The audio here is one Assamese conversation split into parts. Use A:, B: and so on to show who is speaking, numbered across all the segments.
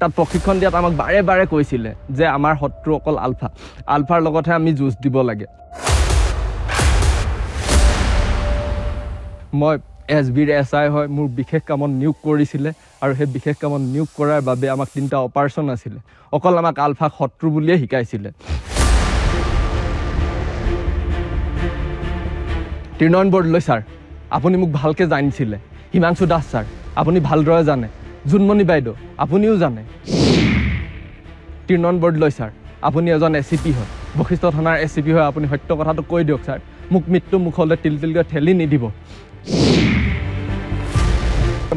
A: তাত প্ৰশিক্ষণ দিয়াত আমাক বাৰে বাৰে কৈছিলে যে আমাৰ শত্ৰু অকল আলফাৰ লগতহে আমি যুঁজ দিব লাগে। মই SBৰ SI হয়, মোৰ বিশেষ কামত নিয়োগ কৰিছিলে আৰু সেই বিশেষ কামত নিয়োগ কৰাৰ বাবে আমাক 3টা অপাৰেশ্যন আছিলে। অকল আমাক আলফাক শত্ৰু বুলিয়ে শিকাইছিলে। 3 বৰদলৈ ছাৰ, আপুনি মোক ভালকৈ জানিছিলে। হিমাংশু দাস ছাৰ, আপুনি ভালদৰে জানে। জোনমণি বাইদেউ, আপুনিও জানে। 3 বৰদলৈ ছাৰ, আপুনি এজন SCP হয়, বশিষ্ঠ থানাৰ SCP হয়। আপুনি সত্য কথাটো কৈ দিয়ক ছাৰ। মোক মৃত্যু মুখলৈ তিলতিলকৈ ঠেলি নিদিব।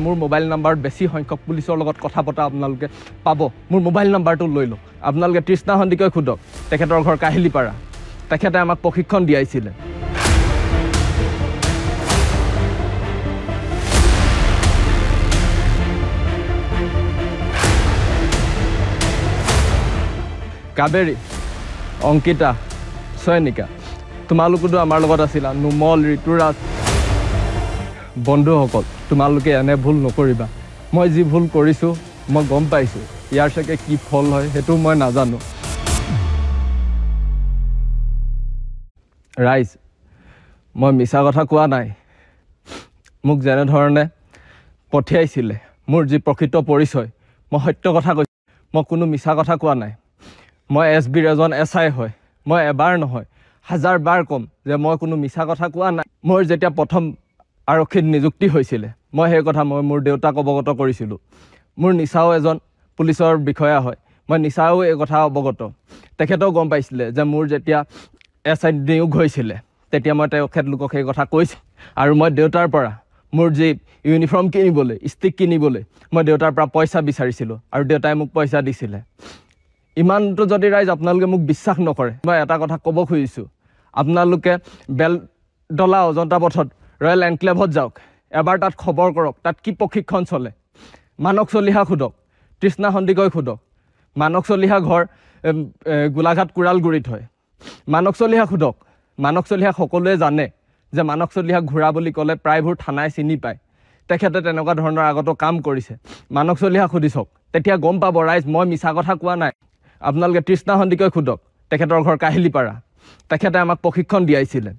A: মোৰ মোবাইল নাম্বাৰত বেছি সংখ্যক পুলিচৰ লগত কথা পতা আপোনালোকে পাব। মোৰ মোবাইল নাম্বাৰটো লৈ লওক। আপোনালোকে তৃষ্ণা সন্দিকৈ সোধক, তেখেতৰ ঘৰ কাহিলীপাৰা। তেখেতে আমাক প্ৰশিক্ষণ দিয়াইছিলে। কাবেৰী, অংকিতা, চয়নিকা, তোমালোকোতো আমাৰ লগত আছিলা। নুমল, ঋতুৰাজ, বন্ধুসকল, তোমালোকে এনে ভুল নকৰিবা। মই যি ভুল কৰিছোঁ মই গম পাইছোঁ। ইয়াৰ চাগে কি ফল হয় সেইটো মই নাজানো। ৰাইজ, মই মিছা কথা কোৱা নাই। মোক যেনেধৰণে পঠিয়াইছিলে, মোৰ যি প্ৰকৃত পৰিচয়, মই সত্য কথা কৈছোঁ। মই কোনো মিছা কথা কোৱা নাই। মই SBৰ এজন SI হয়। মই এবাৰ নহয় 1000 বাৰ ক'ম যে মই কোনো মিছা কথা কোৱা নাই। মোৰ যেতিয়া প্ৰথম আৰক্ষীত নিযুক্তি হৈছিলে, মই সেই কথা মোৰ দেউতাক অৱগত কৰিছিলোঁ। মোৰ নিচাও এজন পুলিচৰ বিষয়া হয়। মই নিচাও এই কথা অৱগত। তেখেতেও গম পাইছিলে যে মোৰ যেতিয়া SI নিয়োগ হৈছিলে, তেতিয়া মই তেখেতলোকক সেই কথা কৈছোঁ। আৰু মই দেউতাৰ পৰা মোৰ যি ইউনিফৰ্ম কিনিবলৈ, ষ্টিক কিনিবলৈ মই দেউতাৰ পৰা পইচা বিচাৰিছিলোঁ আৰু দেউতাই মোক পইচা দিছিলে। ইমানটো যদি ৰাইজ আপোনালোকে মোক বিশ্বাস নকৰে, মই এটা কথা ক'ব খুজিছোঁ। আপোনালোকে বেলতলা অজন্তা পথত ৰয়েল এনক্লেভত যাওক। এবাৰ তাত খবৰ কৰক, তাত কি প্ৰশিক্ষণ চলে। মানস চলিহা সোধক, তৃষ্ণা সন্দিকৈ সোধক। মানস চলিহা ঘৰ গোলাঘাট কুৰালগুৰিত হয়। মানস চলিহা সোধক। মানস চলিহাক সকলোৱে জানে যে মানস চলিহাক ঘূৰা বুলি ক'লে প্ৰায়বোৰ থানাই চিনি পায়। তেখেতে তেনেকুৱা ধৰণৰ আগতো কাম কৰিছে। মানস চলিহাক সুধি চাওক, তেতিয়া গম পাব ৰাইজ মই মিছা কথা কোৱা নাই। আপোনালোকে তৃষ্ণা সন্দিকৈ সোধক, তেখেতৰ ঘৰ কাহিলীপাৰা। তেখেতে আমাক প্ৰশিক্ষণ দিয়াইছিলে।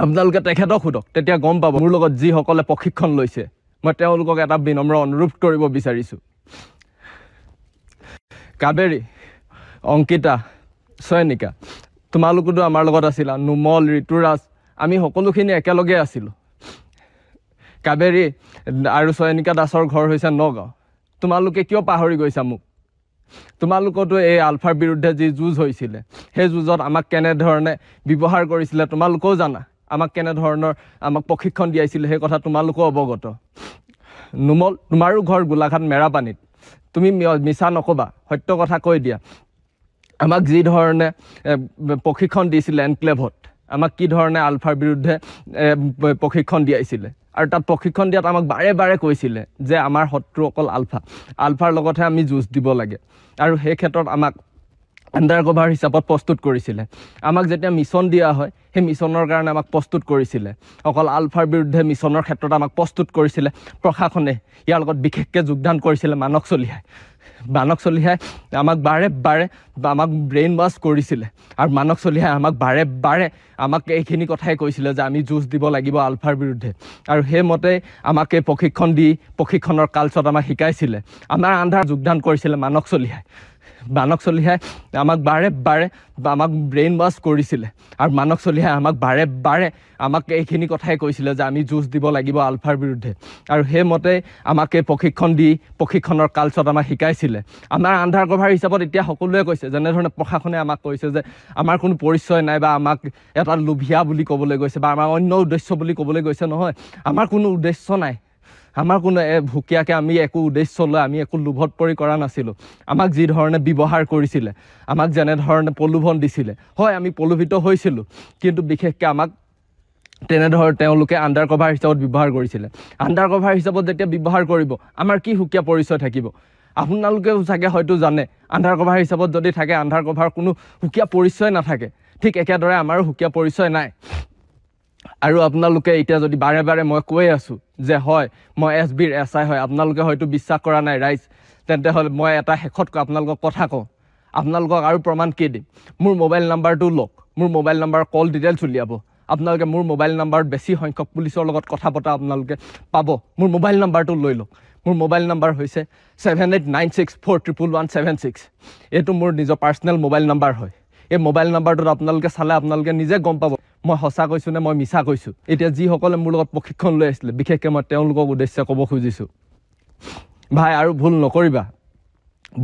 A: আপোনালোকে তেখেতক সোধক, তেতিয়া গম পাব। মোৰ লগত যিসকলে প্ৰশিক্ষণ লৈছে, মই তেওঁলোকক এটা বিনম্ৰ অনুৰোধ কৰিব বিচাৰিছোঁ। কাবেৰী, অংকিতা, চয়নিকা, তোমালোকোতো আমাৰ লগত আছিলা। নুমল, ঋতুৰাজ, আমি সকলোখিনি একেলগে আছিলোঁ। কাবেৰী আৰু চয়নিকা দাসৰ ঘৰ হৈছে নগাঁও। তোমালোকে কিয় পাহৰি গৈছা মোক? তোমালোকতো এই আলফাৰ বিৰুদ্ধে যি যুঁজ হৈছিলে, সেই যুঁজত আমাক কেনেধৰণে ব্যৱহাৰ কৰিছিলে তোমালোকেও জানা। আমাক কেনেধৰণৰ প্ৰশিক্ষণ দিয়াইছিলে সেই কথা তোমালোকেও অৱগত। নুমল, তোমাৰো ঘৰ গোলাঘাট মেৰাপানীত। তুমি মিছা নক'বা, সত্য কথা কৈ দিয়া। আমাক যি ধৰণে প্ৰশিক্ষণ দিছিলে এনক্লেভত, আমাক কি ধৰণে আলফাৰ বিৰুদ্ধে প্ৰশিক্ষণ দিয়াইছিলে। আৰু তাত প্ৰশিক্ষণ দিয়াত আমাক বাৰে বাৰে কৈছিলে যে আমাৰ শত্ৰু অকল আলফাৰ লগতহে আমি যুঁজ দিব লাগে। আৰু সেই ক্ষেত্ৰত আমাক আণ্ডাৰ কভাৰ হিচাপত প্ৰস্তুত কৰিছিলে। আমাক যেতিয়া মিছন দিয়া হয়, সেই মিছনৰ কাৰণে আমাক প্ৰস্তুত কৰিছিলে। অকল আলফাৰ বিৰুদ্ধে মিছনৰ ক্ষেত্ৰত আমাক প্ৰস্তুত কৰিছিলে প্ৰশাসনে। ইয়াৰ লগত বিশেষকৈ যোগদান কৰিছিলে মানস চলিহাই। মানস চলিহাই আমাক বাৰে বাৰে আমাক ব্ৰেইন ৱাছ কৰিছিলে। আৰু মানস চলিহাই আমাক বাৰে বাৰে আমাক এইখিনি কথাই কৈছিলে যে আমি যুঁজ দিব লাগিব আলফাৰ বিৰুদ্ধে। আৰু সেইমতেই আমাক এই প্ৰশিক্ষণৰ কালচত আমাক শিকাইছিলে। আমাৰ আন্ধাৰ যোগদান কৰিছিলে মানস চলিহাই। মানস চলিহাই আমাক বাৰে বাৰে আমাক ব্ৰেইন ৱাছ কৰিছিলে। আৰু মানস চলিহাই আমাক বাৰে বাৰে আমাক এইখিনি কথাই কৈছিলে যে আমি যুঁজ দিব লাগিব আলফাৰ বিৰুদ্ধে। আৰু সেইমতেই আমাক এই প্ৰশিক্ষণৰ কালচত আমাক শিকাইছিলে। আমাৰ আন্ধাৰ কভাৰ হিচাপত এতিয়া সকলোৱে কৈছে, যেনেধৰণে প্ৰশাসনে আমাক কৈছে যে আমাৰ কোনো পৰিচয় নাই বা আমাক এটা লোভিয়া বুলি ক'বলৈ গৈছে বা আমাৰ অন্য উদ্দেশ্য বুলি ক'বলৈ গৈছে। নহয়, আমাৰ কোনো উদ্দেশ্য নাই। আমাৰ কোনো ভুকীয়াকৈ আমি একো উদ্দেশ্য লৈ আমি একো লোভত পৰি কৰা নাছিলোঁ। আমাক যি ধৰণে ব্যৱহাৰ কৰিছিলে, আমাক যেনেধৰণে প্ৰলোভন দিছিলে, হয় আমি প্ৰলোভিত হৈছিলোঁ, কিন্তু বিশেষকৈ আমাক তেনেধৰণে তেওঁলোকে আণ্ডাৰ কভাৰ হিচাপত ব্যৱহাৰ কৰিছিলে। আণ্ডাৰ কভাৰ হিচাপত যেতিয়া ব্যৱহাৰ কৰিব, আমাৰ কি সুকীয়া পৰিচয় থাকিব? আপোনালোকেও চাগে হয়তো জানে, আণ্ডাৰ কভাৰ হিচাপত যদি থাকে, আণ্ডাৰ কভাৰ কোনো সুকীয়া পৰিচয় নাথাকে। ঠিক একেদৰে আমাৰো সুকীয়া পৰিচয় নাই। আৰু আপোনালোকে এতিয়া যদি বাৰে বাৰে মই কৈ আছোঁ যে হয় মই SBৰ SI হয়, আপোনালোকে হয়তো বিশ্বাস কৰা নাই ৰাইজ। তেন্তে হ'লে মই এটা শেষত আপোনালোকক কথা কওঁ, আপোনালোকক আৰু প্ৰমাণ কি দিম? মোৰ মোবাইল নাম্বাৰটো লওক, মোৰ মোবাইল নাম্বাৰ কল ডিটেইলছ উলিয়াব। আপোনালোকে মোৰ মোবাইল নাম্বাৰত বেছি সংখ্যক পুলিচৰ লগত কথা পতা আপোনালোকে পাব। মোৰ মোবাইল নাম্বাৰটো লৈ লওক। মোৰ মোবাইল নাম্বাৰ হৈছে 7896411176। এইটো মোৰ নিজৰ পাৰ্চনেল মোবাইল নাম্বাৰ হয়। এই মোবাইল নাম্বাৰটোত আপোনালোকে চালে আপোনালোকে নিজে গম পাব মই সঁচা কৈছোঁ নে মই মিছা কৈছোঁ। এতিয়া যিসকলে মোৰ লগত প্ৰশিক্ষণ লৈ আছিলে, বিশেষকৈ মই তেওঁলোকক উদ্দেশ্যে ক'ব খুজিছোঁ, ভাই আৰু ভুল নকৰিবা।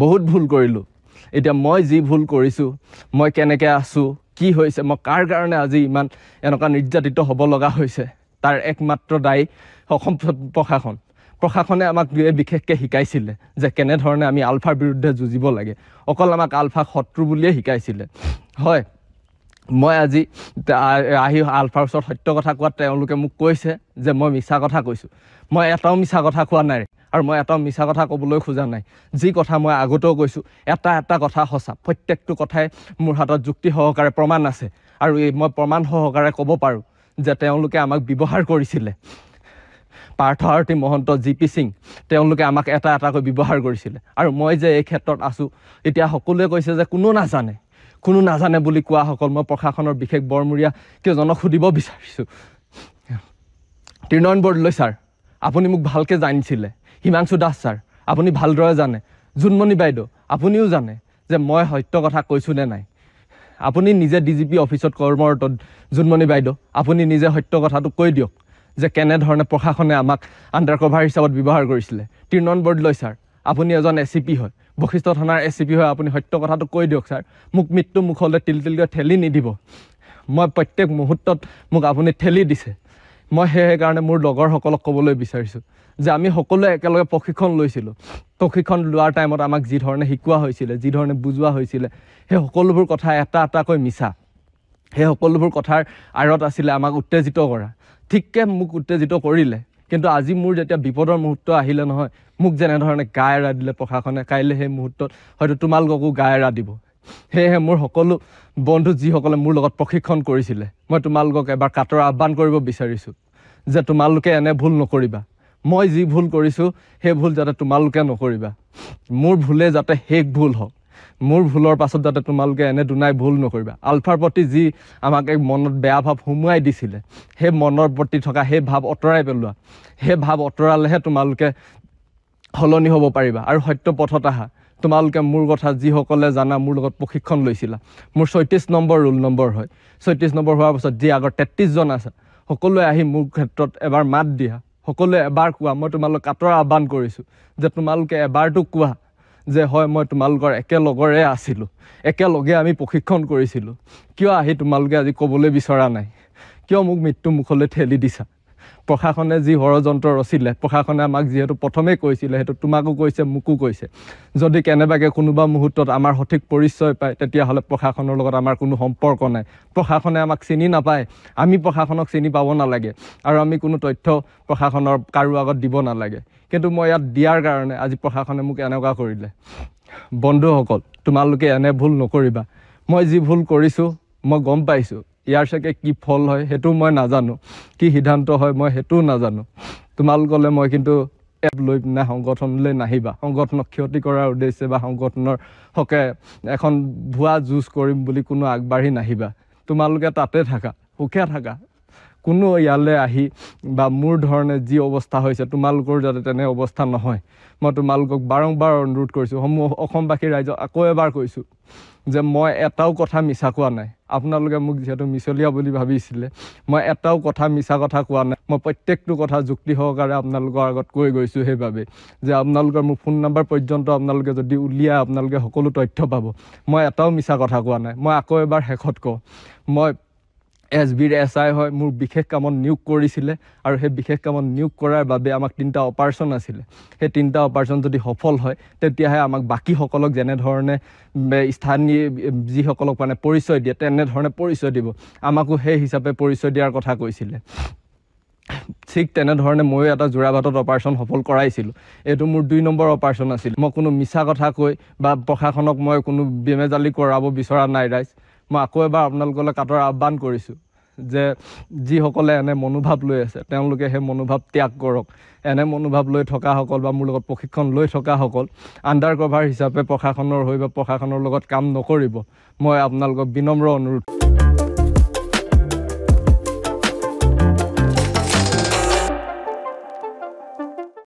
A: বহুত ভুল কৰিলোঁ। এতিয়া মই যি ভুল কৰিছোঁ, মই কেনেকৈ আছোঁ, কি হৈছে, মই কাৰ কাৰণে আজি ইমান এনেকুৱা নিৰ্যাতিত হ'ব লগা হৈছে, তাৰ একমাত্ৰ দায়ী অসম প্ৰশাসনে আমাক বিশেষকৈ শিকাইছিলে যে কেনেধৰণে আমি আলফাৰ বিৰুদ্ধে যুঁজিব লাগে। অকল আমাক আলফাক শত্ৰু বুলিয়ে শিকাইছিলে। হয়, মই আজি আহি আলফাৰ ওচৰত সত্য কথা কোৱাত তেওঁলোকে মোক কৈছে যে মই মিছা কথা কৈছোঁ। মই এটাও মিছা কথা কোৱা নাই আৰু মই এটাও মিছা কথা ক'বলৈ খোজা নাই। যি কথা মই আগতেও কৈছোঁ, এটা কথা সঁচা। প্ৰত্যেকটো কথাই মোৰ হাতত যুক্তি সহকাৰে প্ৰমাণ আছে আৰু মই প্ৰমাণ সহকাৰে ক'ব পাৰোঁ যে তেওঁলোকে আমাক ব্যৱহাৰ কৰিছিলে। পাৰ্থ মহন্ত, জি পি সিং, তেওঁলোকে আমাক এটাকৈ ব্যৱহাৰ কৰিছিলে। আৰু মই যে এই ক্ষেত্ৰত আছোঁ, এতিয়া সকলোৱে কৈছে যে কোনো নাজানে বুলি কোৱাসকল মই প্ৰশাসনৰ বিশেষ বৰমূৰীয়া কেইজনক সুধিব বিচাৰিছোঁ। ত্ৰিনয়ন বৰদলৈ ছাৰ, আপুনি মোক ভালকৈ জানিছিলে। হিমাংশু দাস ছাৰ, আপুনি ভালদৰে জানে। জোনমণি বাইদেউ, আপুনিও জানে যে মই সত্য কথা কৈছোঁ নে নাই। আপুনি নিজে DGP অফিচত কৰ্মৰত জোনমণি বাইদেউ, আপুনি নিজে সত্য কথাটো কৈ দিয়ক যে কেনেধৰণে প্ৰশাসনে আমাক আণ্ডাৰ কভাৰ হিচাপত ব্যৱহাৰ কৰিছিলে। ত্ৰিনয়ন বৰদলৈ ছাৰ, আপুনি এজন SCP হয়, বশিষ্ঠ থানাৰ SCP হয়, আপুনি সত্য কথাটো কৈ দিয়ক ছাৰ। মোক মৃত্যু মুখলৈ তিলকৈ ঠেলি নিদিব। মই প্ৰত্যেক মুহূৰ্তত মোক আপুনি ঠেলি দিছে। মই সেইকাৰণে মোৰ লগৰসকলক ক'বলৈ বিচাৰিছোঁ যে আমি সকলোৱে একেলগে প্ৰশিক্ষণ লৈছিলোঁ। প্ৰশিক্ষণ লোৱাৰ টাইমত আমাক যি ধৰণে শিকোৱা হৈছিলে, যি ধৰণে বুজোৱা হৈছিলে, সেই সকলোবোৰ কথা এটাকৈ মিছা। সেই সকলোবোৰ কথাৰ আঁৰত আছিলে আমাক উত্তেজিত কৰা। ঠিককৈ মোক উত্তেজিত কৰিলে, কিন্তু আজি মোৰ যেতিয়া বিপদৰ মুহূৰ্ত আহিলে নহয়, মোক যেনেধৰণে গা এৰা দিলে প্ৰশাসনে, কাইলৈ সেই মুহূৰ্তত হয়তো তোমালোককো গা এৰা দিব। সেয়েহে মোৰ সকলো বন্ধু যিসকলে মোৰ লগত প্ৰশিক্ষণ কৰিছিলে, মই তোমালোকক এবাৰ কাটৰ আহ্বান কৰিব বিচাৰিছোঁ যে তোমালোকে এনে ভুল নকৰিবা। মই যি ভুল কৰিছোঁ সেই ভুল যাতে তোমালোকে নকৰিবা। মোৰ ভুলে যাতে শেষ ভুল হওক। মোৰ ভুলৰ পাছত যাতে তোমালোকে এনে দুনাই ভুল নকৰিবা। আলফাৰ প্ৰতি যি আমাক এক মনত বেয়া ভাৱ সুমুৱাই দিছিলে, সেই মনৰ প্ৰতি থকা সেই ভাৱ আঁতৰাই পেলোৱা। সেই ভাৱ আঁতৰালেহে তোমালোকে সলনি হ'ব পাৰিবা আৰু সত্য পথত আহা। তোমালোকে মোৰ কথা যিসকলে জানা, মোৰ লগত প্ৰশিক্ষণ লৈছিলা, মোৰ 34 নম্বৰ ৰোল নম্বৰ হয়। 34 নম্বৰ হোৱাৰ পাছত যি আগৰ 33জন আছে, সকলোৱে আহি মোৰ ক্ষেত্ৰত এবাৰ মাত দিয়া। সকলোৱে এবাৰ কোৱা, মই তোমালোক কাটৰ আহ্বান কৰিছোঁ যে তোমালোকে এবাৰটো কোৱা যে হয় মই তোমালোকৰ একেলগৰে আছিলোঁ, একেলগে আমি প্ৰশিক্ষণ কৰিছিলোঁ। কিয় আহি তোমালোকে আজি ক'বলৈ বিচৰা নাই? কিয় মোক মৃত্যু মুখলৈ ঠেলি দিছা? প্ৰশাসনে যি ষড়যন্ত্ৰ ৰচিলে, প্ৰশাসনে আমাক যিহেতু প্ৰথমেই কৈছিলে, সেইটো তোমাকো কৈছে, মোকো কৈছে। যদি কেনেবাকৈ কোনোবা মুহূৰ্তত আমাৰ সঠিক পৰিচয় পায়, তেতিয়াহ'লে প্ৰশাসনৰ লগত আমাৰ কোনো সম্পৰ্ক নাই। প্ৰশাসনে আমাক চিনি নাপায়, আমি প্ৰশাসনক চিনি পাব নালাগে আৰু আমি কোনো তথ্য প্ৰশাসনৰ কাৰো আগত দিব নালাগে। কিন্তু মই ইয়াত দিয়াৰ কাৰণে আজি প্ৰশাসনে মোক এনেকুৱা কৰিলে। বন্ধুসকল, তোমালোকে এনে ভুল নকৰিবা। মই যি ভুল কৰিছোঁ মই গম পাইছোঁ। ইয়াৰ চাগে কি ফল হয় সেইটো মই নাজানো, কি সিদ্ধান্ত হয় মই সেইটোও নাজানো। তোমালোকলৈ মই কিন্তু এপ লৈ পিনে সংগঠনলৈ নাহিবা। সংগঠনক ক্ষতি কৰাৰ উদ্দেশ্যে বা সংগঠনৰ হকে এখন ভুৱা যুঁজ কৰিম বুলি কোনো আগবাঢ়ি নাহিবা। তোমালোকে তাতে থাকা, সুখে থাকা। কোনো ইয়ালৈ আহি বা মোৰ ধৰণে যি অৱস্থা হৈছে তোমালোকৰ যাতে তেনে অৱস্থা নহয়। মই তোমালোকক বাৰম্বাৰ অনুৰোধ কৰিছোঁ, অসমবাসী ৰাইজক আকৌ এবাৰ কৈছোঁ যে মই এটাও কথা মিছা কোৱা নাই। আপোনালোকে মোক যিহেতু মিছলীয়া বুলি ভাবিছিলে, মই এটাও কথা মিছা কথা কোৱা নাই। মই প্ৰত্যেকটো কথা যুক্তি সহকাৰে আপোনালোকৰ আগত কৈ গৈছোঁ সেইবাবে যে আপোনালোকৰ মোৰ ফোন নম্বৰ পৰ্যন্ত আপোনালোকে যদি উলিয়াই আপোনালোকে সকলো তথ্য পাব। মই এটাও মিছা কথা কোৱা নাই। মই আকৌ এবাৰ শেষত কওঁ, মই SBৰ SI হয়, মোৰ বিশেষ কামত নিয়োগ কৰিছিলে আৰু সেই বিশেষ কামত নিয়োগ কৰাৰ বাবে আমাক 3টা অপাৰেশ্যন আছিলে। সেই 3টা অপাৰেশ্যন যদি সফল হয়, তেতিয়াহে আমাক বাকীসকলক যেনেধৰণে স্থানীয় যিসকলক মানে পৰিচয় দিয়ে তেনেধৰণে পৰিচয় দিব। আমাকো সেই হিচাপে পৰিচয় দিয়াৰ কথা কৈছিলে। ঠিক তেনেধৰণে ময়ো এটা যোৰাবাটত অপাৰেশ্যন সফল কৰাইছিলোঁ। এইটো মোৰ 2 নম্বৰ অপাৰেশ্যন আছিল। মই কোনো মিছা কথা কৈ বা প্ৰশাসনক মই কোনো বেমেজালি কৰাব বিচৰা নাই ৰাইজ। মই আকৌ এবাৰ আপোনালোকলৈ কাটৰ আহ্বান কৰিছোঁ যে যিসকলে এনে মনোভাৱ লৈ আছে তেওঁলোকে সেই মনোভাৱ ত্যাগ কৰক। এনে মনোভাৱ লৈ থকাসকল বা মোৰ লগত প্ৰশিক্ষণ লৈ থকাসকল আণ্ডাৰ কভাৰ হিচাপে প্ৰশাসনৰ হৈ বা প্ৰশাসনৰ লগত কাম নকৰিব। মই আপোনালোকক বিনম্ৰ অনুৰোধ